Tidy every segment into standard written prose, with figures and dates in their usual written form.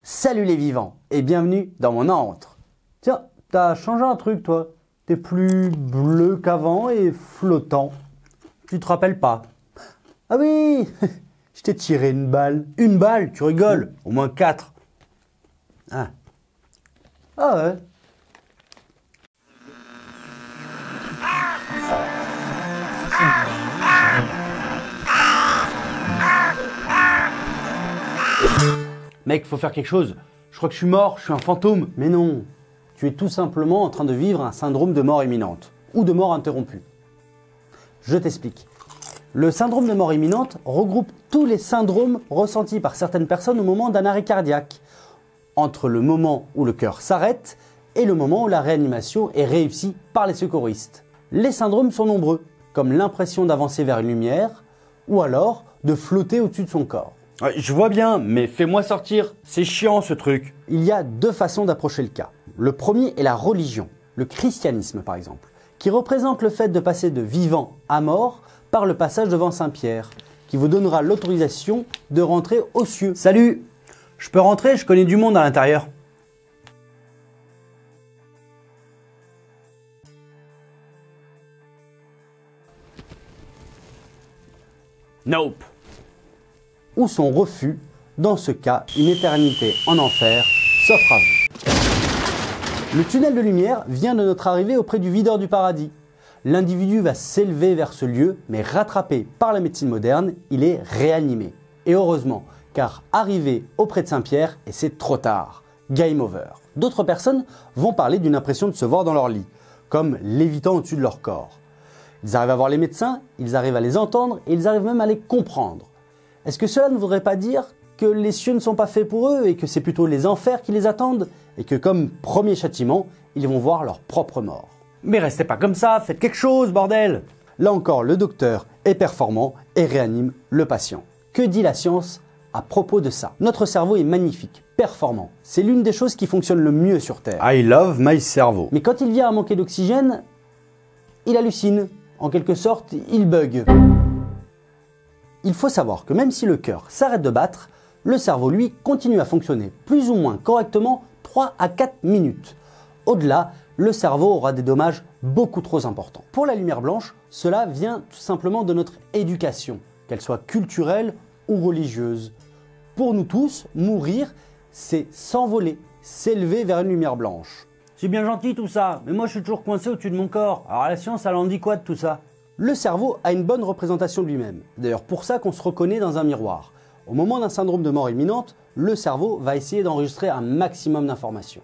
Salut les vivants et bienvenue dans mon antre. Tiens, t'as changé un truc toi. T'es plus bleu qu'avant et flottant. Tu te rappelles pas? Ah oui, je t'ai tiré une balle. Une balle, tu rigoles? Au moins 4. Ah. Ah ouais. Mec, faut faire quelque chose. Je crois que je suis mort, je suis un fantôme. Mais non, tu es tout simplement en train de vivre un syndrome de mort imminente ou de mort interrompue. Je t'explique. Le syndrome de mort imminente regroupe tous les syndromes ressentis par certaines personnes au moment d'un arrêt cardiaque, entre le moment où le cœur s'arrête et le moment où la réanimation est réussie par les secouristes. Les syndromes sont nombreux, comme l'impression d'avancer vers une lumière ou alors de flotter au-dessus de son corps. Je vois bien, mais fais-moi sortir, c'est chiant ce truc. Il y a deux façons d'approcher le cas. Le premier est la religion, le christianisme par exemple, qui représente le fait de passer de vivant à mort par le passage devant Saint-Pierre, qui vous donnera l'autorisation de rentrer aux cieux. Salut, je peux rentrer, je connais du monde à l'intérieur. Nope. Ou son refus, dans ce cas, une éternité en enfer s'offre à vous. Le tunnel de lumière vient de notre arrivée auprès du videur du paradis. L'individu va s'élever vers ce lieu, mais rattrapé par la médecine moderne, il est réanimé. Et heureusement, car arrivé auprès de Saint-Pierre, et c'est trop tard. Game over. D'autres personnes vont parler d'une impression de se voir dans leur lit, comme lévitant au-dessus de leur corps. Ils arrivent à voir les médecins, ils arrivent à les entendre et ils arrivent même à les comprendre. Est-ce que cela ne voudrait pas dire que les cieux ne sont pas faits pour eux et que c'est plutôt les enfers qui les attendent et que comme premier châtiment, ils vont voir leur propre mort? Mais restez pas comme ça, faites quelque chose, bordel! Là encore, le docteur est performant et réanime le patient. Que dit la science à propos de ça? Notre cerveau est magnifique, performant. C'est l'une des choses qui fonctionne le mieux sur Terre. I love my cerveau. Mais quand il vient à manquer d'oxygène, il hallucine. En quelque sorte, il bug. Il faut savoir que même si le cœur s'arrête de battre, le cerveau, lui, continue à fonctionner plus ou moins correctement 3 à 4 minutes. Au-delà, le cerveau aura des dommages beaucoup trop importants. Pour la lumière blanche, cela vient tout simplement de notre éducation, qu'elle soit culturelle ou religieuse. Pour nous tous, mourir, c'est s'envoler, s'élever vers une lumière blanche. C'est bien gentil tout ça, mais moi je suis toujours coincé au-dessus de mon corps. Alors la science, elle en dit quoi de tout ça? Le cerveau a une bonne représentation de lui-même. D'ailleurs pour ça qu'on se reconnaît dans un miroir. Au moment d'un syndrome de mort imminente, le cerveau va essayer d'enregistrer un maximum d'informations.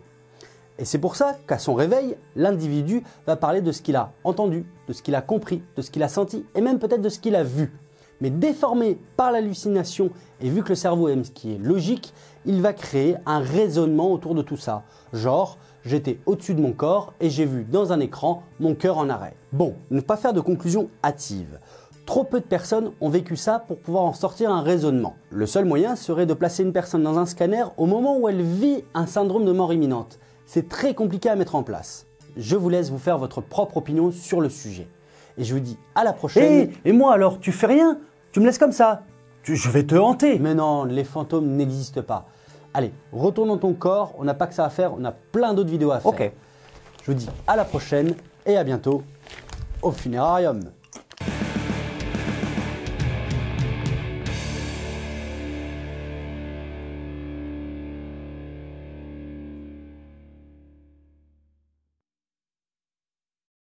Et c'est pour ça qu'à son réveil, l'individu va parler de ce qu'il a entendu, de ce qu'il a compris, de ce qu'il a senti et même peut-être de ce qu'il a vu. Mais déformé par l'hallucination et vu que le cerveau aime ce qui est logique, il va créer un raisonnement autour de tout ça. Genre, j'étais au-dessus de mon corps et j'ai vu dans un écran mon cœur en arrêt. Bon, ne pas faire de conclusion hâtive. Trop peu de personnes ont vécu ça pour pouvoir en sortir un raisonnement. Le seul moyen serait de placer une personne dans un scanner au moment où elle vit un syndrome de mort imminente. C'est très compliqué à mettre en place. Je vous laisse vous faire votre propre opinion sur le sujet. Et je vous dis à la prochaine. Et moi alors, tu fais rien? Tu me laisses comme ça? Je vais te hanter. Mais non, les fantômes n'existent pas. Allez, retourne dans ton corps, on n'a pas que ça à faire, on a plein d'autres vidéos à faire. Ok. Je vous dis à la prochaine et à bientôt au funérarium.